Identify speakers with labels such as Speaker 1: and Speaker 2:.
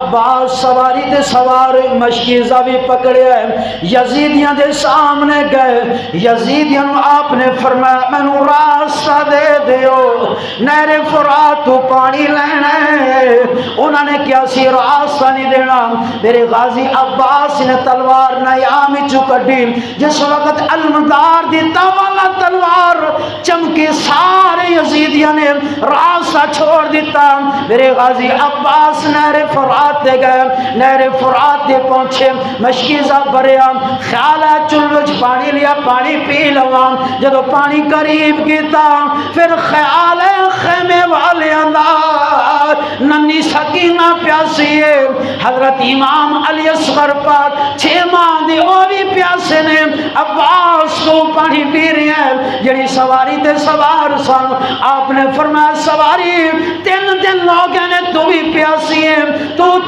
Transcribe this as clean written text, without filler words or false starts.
Speaker 1: عباس سواری تے سوار مشکیزہ بھی پکڑے یزیدیاں دے سامنے گئے یزیدیاں آپ نے فرمایا مینوں راستہ دے دیو نہر فرات تو پانی لینا ہے انہوں نے کیا سی راستہ نہیں دینا میرے غازی عباس نے تلوار نیامی چکڑی جس وقت علمدار دیتا والا تلوار چمکی سارے یزیدیاں نے راستہ چھوڑ دیتا میرے غازی عباس نہر فرات دے گئے نہر فرات دے پہنچے مشکیزہ بریا خیال ہے چلوچ پانی لیا پانی پی لوا جدو پانی قریب کیتا پھر خیال ہے خیمے والے اندار ننی سکینہ پیاسی ہے حضرت امام علی اصغر پاک 6 ماہ دی وہ بھی پیاسے نے عباس کو پانی پی رہی ہیں جڑی سواری تے سوار سن آپ نے فرمایا سواری 3 دن لوگوں نے تو بھی پیاسی ہے تو